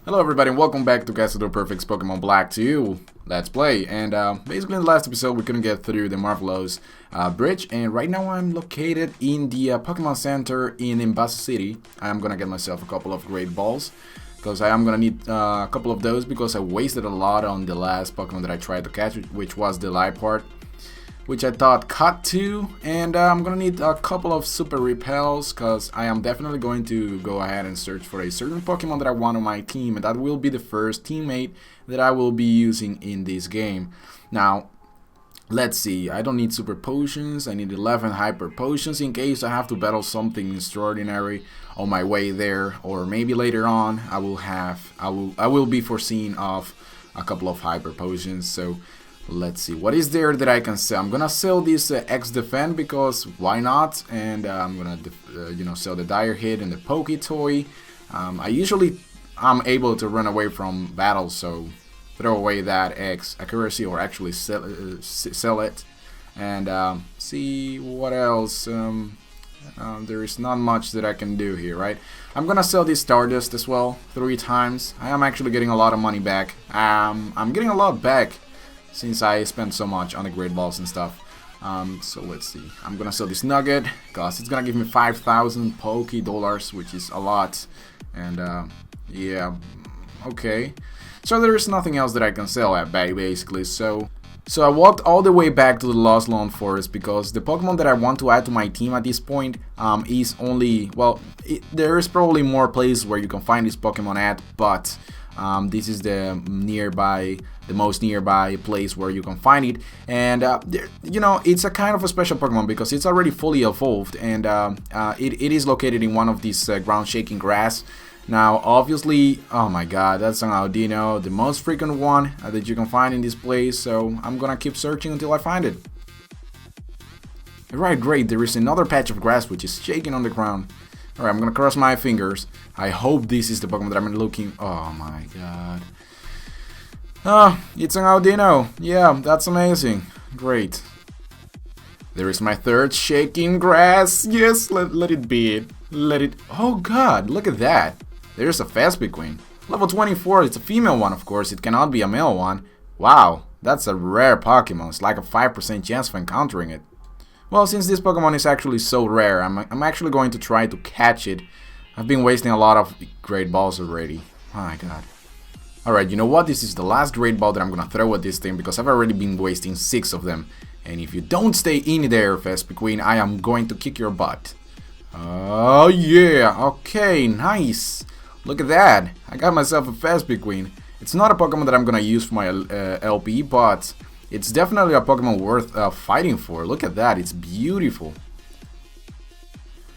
Hello everybody and welcome back to Castle Perfect's Pokemon Black 2 Let's Play. And basically in the last episode we couldn't get through the Marvelous bridge, and right now I'm located in the Pokemon Center in Embasa City. I'm gonna get myself a couple of Great Balls because I am gonna need a couple of those because I wasted a lot on the last Pokemon that I tried to catch, which was the Liepard, which I thought cut to, and I'm gonna need a couple of super repels because I am definitely going to go ahead and search for a certain Pokemon that I want on my team, and that will be the first teammate that I will be using in this game. Now, let's see, I don't need super potions. I need 11 hyper potions in case I have to battle something extraordinary on my way there, or maybe later on I will be foreseen of a couple of hyper potions. So let's see, what is there that I can sell? I'm gonna sell this X Defend because why not? And I'm gonna sell the Dire Hit and the Poke Toy. I'm able to run away from battles, so throw away that X accuracy, or actually sell it. And see what else. There is not much that I can do here, right? I'm gonna sell this Stardust as well 3 times. I am actually getting a lot of money back. I'm getting a lot back since I spent so much on the Great Balls and stuff. So let's see. I'm gonna sell this Nugget because it's gonna give me 5,000 Poke Dollars, which is a lot. And yeah, okay. So there is nothing else that I can sell at basically. So I walked all the way back to the Lost Lawn Forest because the Pokemon that I want to add to my team at this point is only, well, there is probably more places where you can find this Pokemon at, but this is the most nearby place where you can find it. And it's a kind of a special Pokemon because it's already fully evolved, and it is located in one of these ground shaking grass. Now obviously, oh my god, that's an Audino, the most frequent one that you can find in this place, so I'm gonna keep searching until I find it. Alright, great, there is another patch of grass which is shaking on the ground. Alright, I'm gonna cross my fingers. I hope this is the Pokemon that I'm looking. Oh my god. It's an Audino. Yeah, that's amazing. Great. There is my third shaking grass. Yes, let it be. Let it. Oh god, look at that. There's a Vespiquen. Level 24, it's a female one, of course. It cannot be a male one. Wow, that's a rare Pokemon. It's like a 5% chance of encountering it. Well, since this Pokemon is actually so rare, I'm actually going to try to catch it. I've been wasting a lot of Great Balls already. My god. Alright, you know what? This is the last Great Ball that I'm gonna throw at this thing because I've already been wasting 6 of them. And if you don't stay in there, Vespiquen, I am going to kick your butt. Oh yeah, okay, nice. Look at that. I got myself a Vespiquen. It's not a Pokemon that I'm gonna use for my LP, but it's definitely a Pokemon worth fighting for. Look at that, it's beautiful.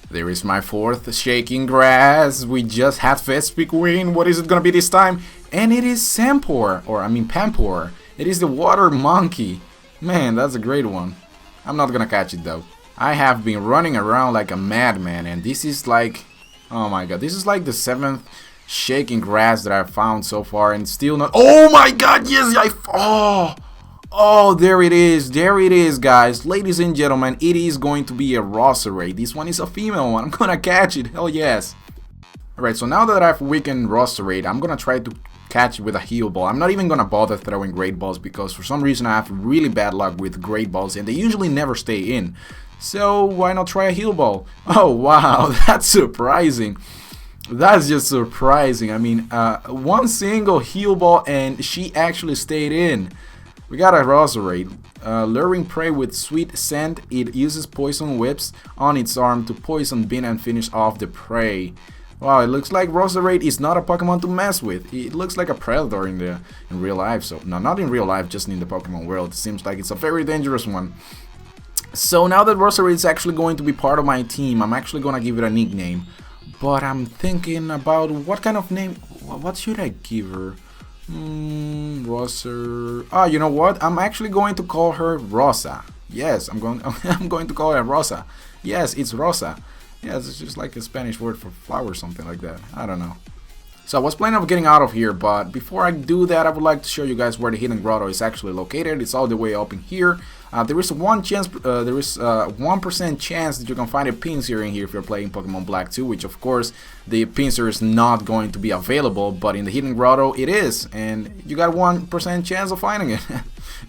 There is my 4th shaking grass. We just had Vespiquen. What is it gonna be this time? And it is Pampor. It is the water monkey. Man, that's a great one. I'm not gonna catch it though. I have been running around like a madman, and this is like, oh my god, this is like the 7th shaking grass that I've found so far, and still not. Oh my god, yes, oh, there it is, guys. Ladies and gentlemen, it is going to be a Roserade. This one is a female one. I'm gonna catch it, hell yes. Alright, so now that I've weakened Roserade, I'm gonna try to catch it with a Heal Ball. I'm not even gonna bother throwing Great Balls because for some reason I have really bad luck with Great Balls and they usually never stay in. So why not try a Heal Ball? Oh wow, that's surprising. That's just surprising. I mean, one single Heal Ball and she actually stayed in. We got a Roserade. Luring prey with sweet scent. It uses poison whips on its arm to poison beam and finish off the prey. Wow, it looks like Roserade is not a Pokemon to mess with. It looks like a predator in real life. So no, not in real life, just in the Pokemon world. It seems like it's a very dangerous one. So now that Roserade is actually going to be part of my team, I'm actually gonna give it a nickname. But I'm thinking about what kind of name. What should I give her? Roser. You know what? I'm actually going to call her Rosa. Yes, I'm going to call her Rosa. Yes, it's Rosa. Yes, it's just like a Spanish word for flower or something like that. I don't know. So I was planning on getting out of here, but before I do that, I would like to show you guys where the hidden grotto is actually located. It's all the way up in here. There is 1% chance that you can find a pincer in here if you're playing Pokemon Black 2, which of course the pincer is not going to be available, but in the hidden grotto it is, and you got 1% chance of finding it.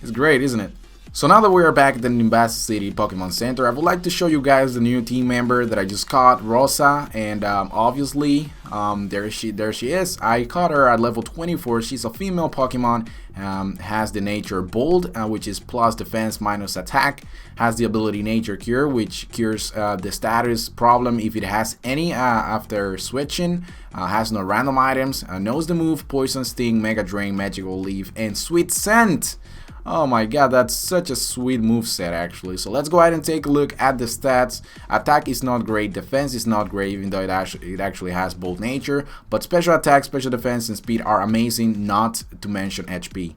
It's great, isn't it? So now that we are back at the Nimbasa City Pokemon Center, I would like to show you guys the new team member that I just caught, Rosa, and obviously there she is. I caught her at level 24. She's a female Pokemon, has the nature Bold, which is plus defense minus attack, has the ability Nature Cure, which cures the status problem if it has any after switching, has no random items, knows the move Poison Sting, Mega Drain, Magical Leaf, and Sweet Scent. Oh my god, that's such a sweet moveset actually. So let's go ahead and take a look at the stats. Attack is not great, defense is not great, even though it actually has Bold Nature. But special attack, special defense, and speed are amazing, not to mention HP.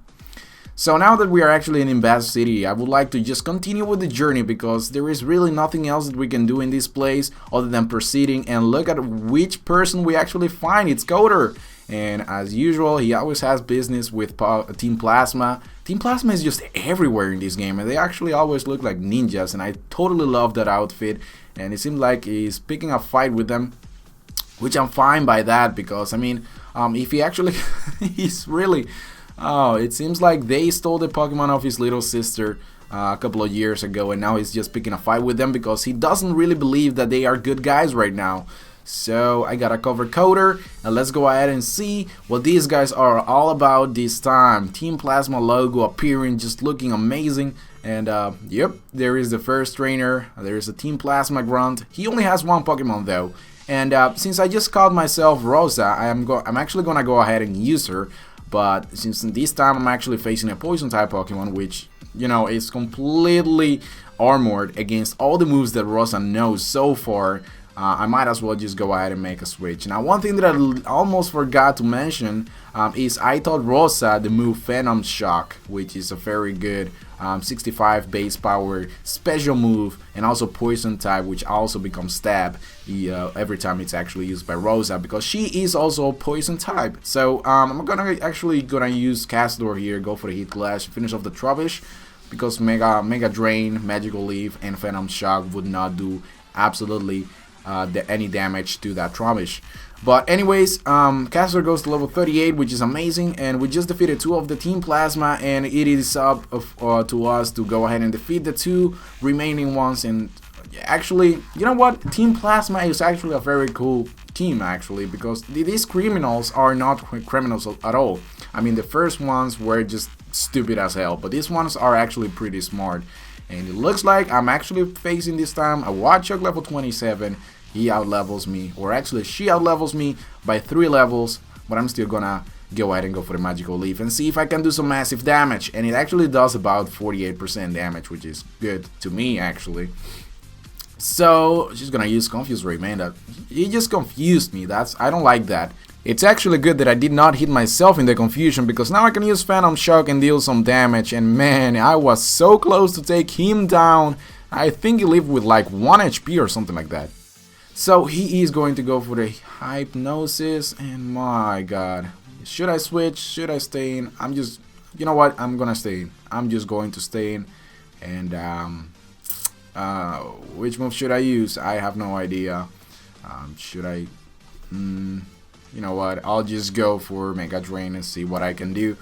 So now that we are actually in Nimbasa City, I would like to just continue with the journey because there is really nothing else that we can do in this place other than proceeding and look at which person we actually find. It's Coder. And as usual, he always has business with Team Plasma. Team Plasma is just everywhere in this game, and they actually always look like ninjas, and I totally love that outfit. And it seems like he's picking a fight with them, which I'm fine by that because, I mean, if he actually, he's really, it seems like they stole the Pokemon of his little sister a couple of years ago, and now he's just picking a fight with them because he doesn't really believe that they are good guys right now. So I gotta cover Coder, and let's go ahead and see what these guys are all about this time. Team Plasma logo appearing, just looking amazing. And yep, there is the first trainer. There is a Team Plasma Grunt. He only has one Pokemon though. And since I just called myself Rosa, I'm actually gonna go ahead and use her. But since this time I'm actually facing a Poison type Pokemon, which, you know, is completely armored against all the moves that Rosa knows so far, I might as well just go ahead and make a switch. Now, one thing that I almost forgot to mention is I taught Rosa the move Phantom Shock, which is a very good 65 base power special move, and also Poison type, which also becomes Stab every time it's actually used by Rosa, because she is also Poison type. So I'm gonna use Castador here, go for the Heat Glass, finish off the Trubbish, because Mega Drain, Magical Leaf, and Phantom Shock would not do absolutely any damage to that Trubbish. But anyways, Castador goes to level 38, which is amazing, and we just defeated 2 of the Team Plasma, and it is up to us to go ahead and defeat the 2 remaining ones. And actually, you know what, Team Plasma is actually a very cool team actually, because these criminals are not criminals at all. I mean, the first ones were just stupid as hell, but these ones are actually pretty smart. And it looks like I'm actually facing this time a Watchog level 27. He outlevels me, or actually she outlevels me by 3 levels, but I'm still gonna go ahead and go for the Magical Leaf and see if I can do some massive damage. And it actually does about 48% damage, which is good to me actually. So she's gonna use Confuse Ray, man. He just confused me. I don't like that. It's actually good that I did not hit myself in the confusion, because now I can use Phantom Shock and deal some damage. And man, I was so close to take him down. I think he lived with like 1 HP or something like that. So he is going to go for the Hypnosis, and my god. Should I switch? Should I stay in? You know what? I'm gonna stay in. I'm just going to stay in. And which move should I use? I have no idea. Should I... you know what, I'll just go for Mega Drain and see what I can do.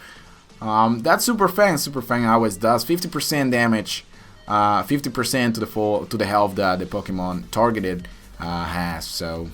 That Super Fang always does 50% damage, 50% to the health that the Pokemon targeted has. So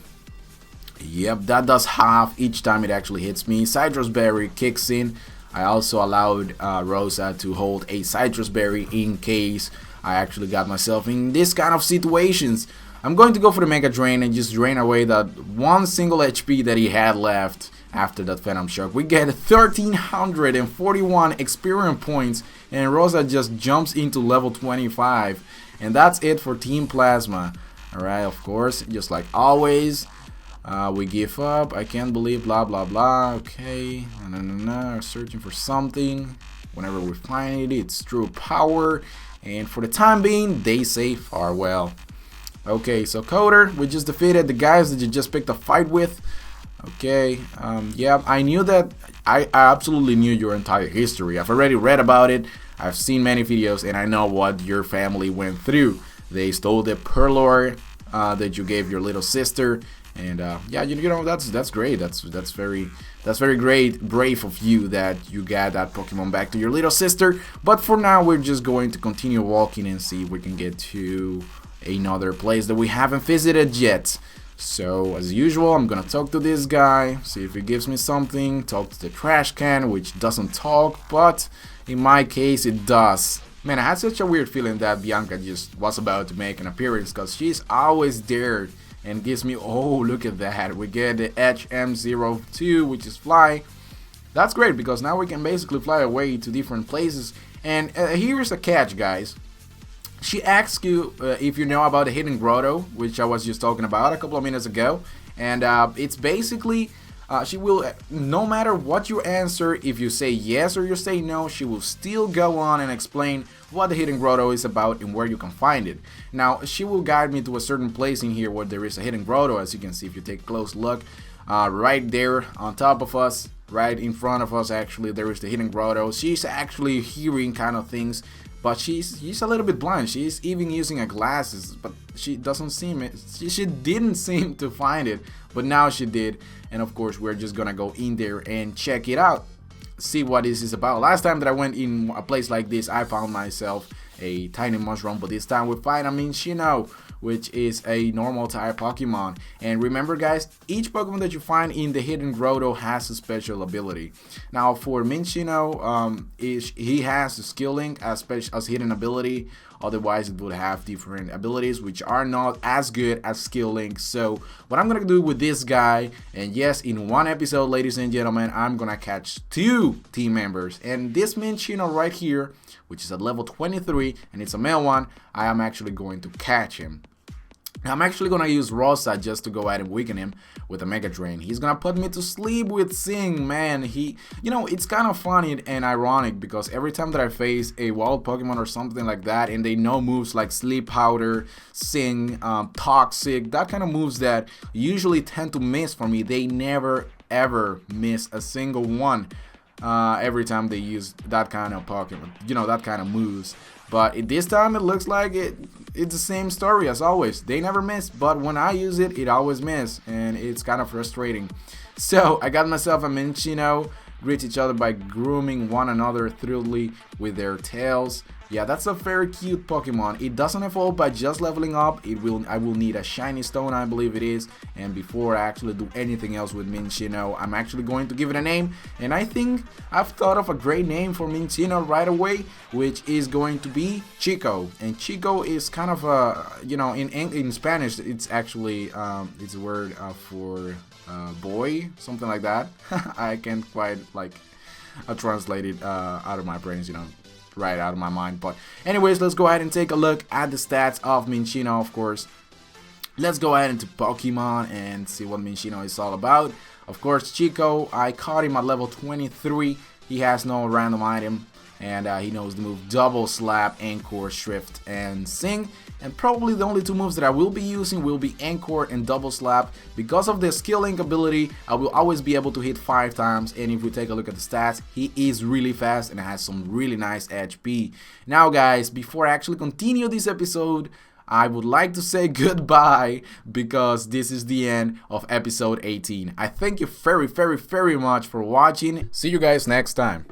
yep, that does half each time it actually hits me. Citrus Berry kicks in. I also allowed Rosa to hold a Citrus Berry in case I actually got myself in this kind of situations. I'm going to go for the Mega Drain and just drain away that 1 single HP that he had left after that Phantom Shock. We get 1341 experience points, and Rosa just jumps into level 25. And that's it for Team Plasma. Alright, of course, just like always, we give up. I can't believe blah blah blah. Okay, searching for something. Whenever we find it, it's true power. And for the time being, they say farewell. Okay, so Coder, we just defeated the guys that you just picked a fight with. Okay, yeah, I knew that. I absolutely knew your entire history. I've already read about it. I've seen many videos, and I know what your family went through. They stole the Perlor that you gave your little sister, and yeah, you know that's great. That's very great, brave of you that you got that Pokemon back to your little sister. But for now, we're just going to continue walking and see if we can get to another place that we haven't visited yet. So as usual, I'm gonna talk to this guy, see if he gives me something, talk to the trash can, which doesn't talk, but in my case it does. Man, I had such a weird feeling that Bianca just was about to make an appearance, because she's always there and gives me, oh, look at that, we get the HM02, which is fly. That's great, because now we can basically fly away to different places. And here's a catch, guys. She asks you if you know about the hidden grotto, which I was just talking about a couple of minutes ago, and it's basically she will, no matter what you answer, if you say yes or you say no, she will still go on and explain what the hidden grotto is about and where you can find it. Now she will guide me to a certain place in here where there is a hidden grotto, as you can see if you take a close look. Right there on top of us, right in front of us, actually there is the hidden grotto. She's actually hearing kind of things, but she's a little bit blind. She's even using her glasses, but she doesn't seem it. She didn't seem to find it, but now she did. And of course, we're just gonna go in there and check it out, see what this is about. Last time that I went in a place like this, I found myself a tiny mushroom, but this time we find a Minccino, which is a normal type Pokemon. And remember, guys, each Pokemon that you find in the hidden grotto has a special ability. Now for Minccino, he has a skilling as hidden ability. Otherwise it would have different abilities which are not as good as skill link. So what I'm gonna do with this guy, and yes, in one episode, ladies and gentlemen, I'm gonna catch 2 team members. And this Minccino right here, which is at level 23 and it's a male one, I am actually going to catch him. Now, I'm actually gonna use Rosa just to go ahead and weaken him with a Mega Drain. He's gonna put me to sleep with Sing, man. You know, it's kind of funny and ironic because every time that I face a wild Pokemon or something like that, and they know moves like Sleep Powder, Sing, Toxic, that kind of moves that usually tend to miss for me, they never ever miss a single one. Every time they use that kind of Pokemon, you know, that kind of moves. But this time it looks like it's the same story as always. They never miss, but when I use it, it always miss, and it's kind of frustrating. So I got myself a Minccino, greet each other by grooming one another thoroughly with their tails. Yeah, that's a very cute Pokemon. It doesn't evolve by just leveling up. I will need a shiny stone, I believe it is. And before I actually do anything else with Minccino, I'm actually going to give it a name. And I think I've thought of a great name for Minccino right away, which is going to be Chico. And Chico is kind of a, you know, in Spanish, it's actually it's a word for boy, something like that. I can't quite like translate it out of my brains, you know, right out of my mind. But anyways, let's go ahead and take a look at the stats of Minccino. Of course, let's go ahead into Pokemon and see what Minccino is all about. Of course, Chico, I caught him at level 23. He has no random item, and he knows the move Double Slap, Anchor, Shrift, and Sing. And probably the only 2 moves that I will be using will be Anchor and Double Slap. Because of the skill link ability, I will always be able to hit 5 times. And if we take a look at the stats, he is really fast and has some really nice HP. Now guys, before I actually continue this episode, I would like to say goodbye because this is the end of episode 18. I thank you very, very, very much for watching. See you guys next time.